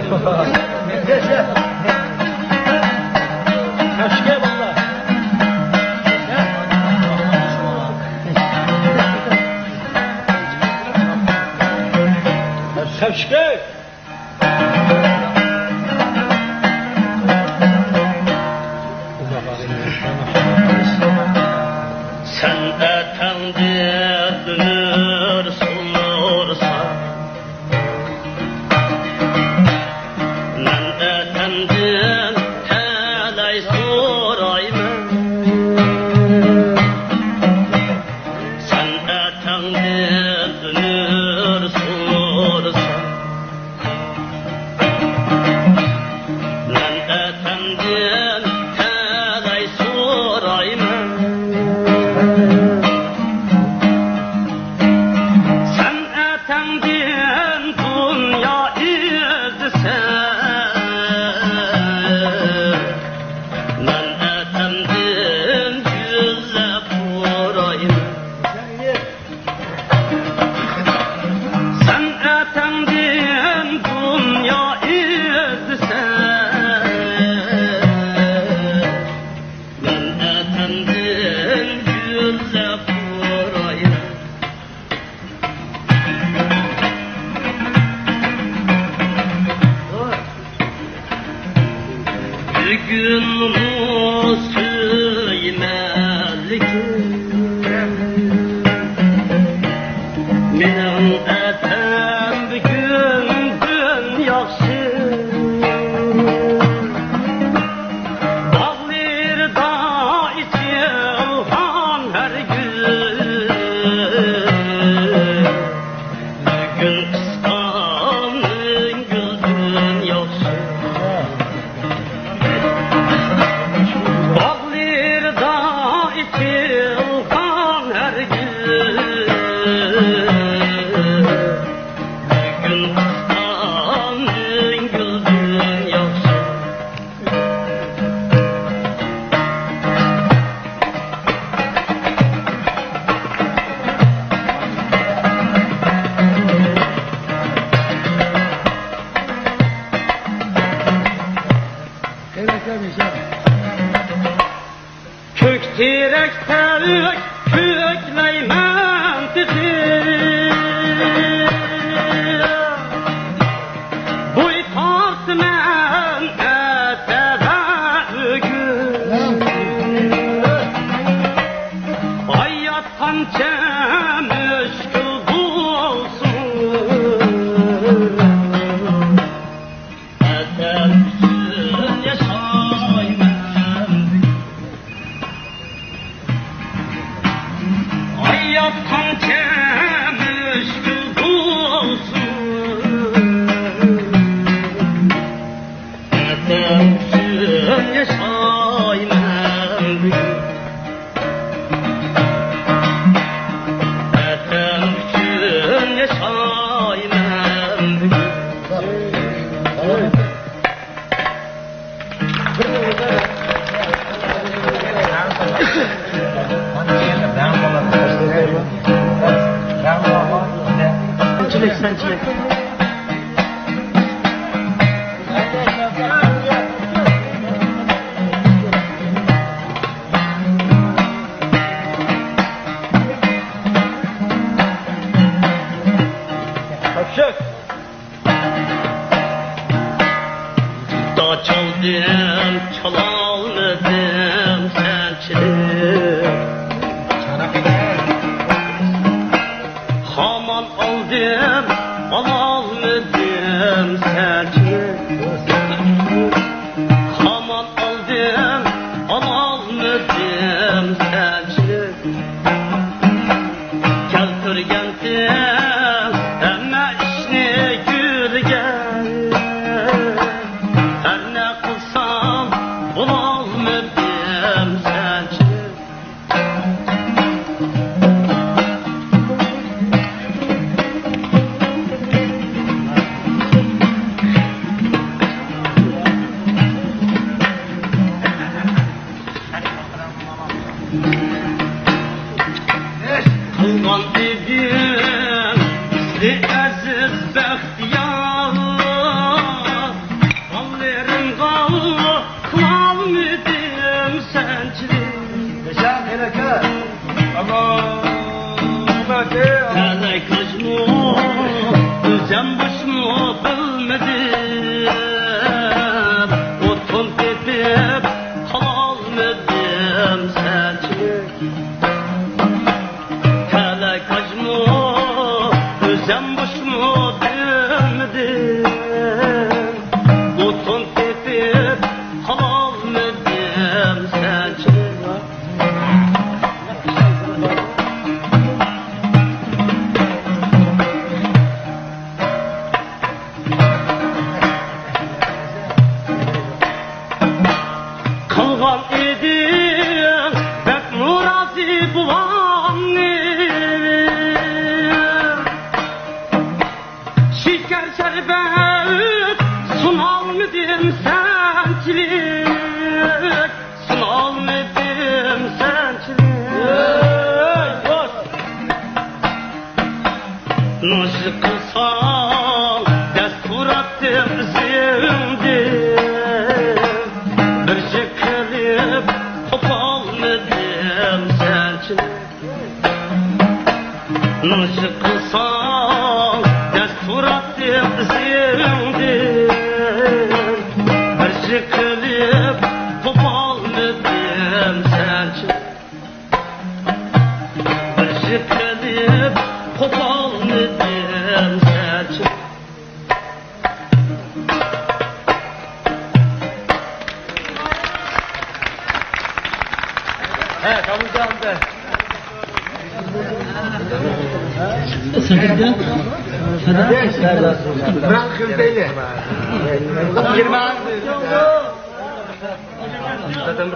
Kaşke valla. Kaşke. Sen etende dönür sunursa, men etenden telay sorayım. Sen etende dönür sunursa, men etenden telay sorayım. Senden dünya izse, men etenden yüze vurayım. Sen etenden dünya izse, men etenden yüze vurayım. Bugün söylemelik Menen etem bugün gün yaxşı Bağlırda içilhan her gün Bugün kıskanın güldün yaxşı Bağlırda içilhan her gün Bugün kıskanın güldün yaxşı Kök direk tevk kökleymen tıkır Boy tartmen eteve ögür Hayat kança müşkül bulsun Eder bütün yaşayman Hayat kança müşkül bulsun Eder bütün yaşayman Eder bütün yaşayman Sen çilek. Kaşık. Da çaldım, çalalmadım sen çilek Haman aldım, alalmadım sen çilek Haman aldım, alalmadım sen çilek Keltirgendim, emme işni gülgen Her ne kılsam, bunu Tele kaçma, özem başımı bilmedim. Otun tepip kalmadım sençilik. Tele kaçma, özem başımı bilmedim. Otun tepip kalmadım sençilik. Kalgan edim bek murazi bulanı. Şeker şerbet sunalmadım sençilik. Sunalmadım sençilik. Nasıl kılsam destur attım zevimdim. Bir şekilip kopalmadım sençilik. Nasıl kılsam destur attım zevimdim. Bir şekilip kopalmadım sençilik. Bir şekilip kopalmadım sençilik. He, kalacağım da. Bırak kız değil. Girme. Zaten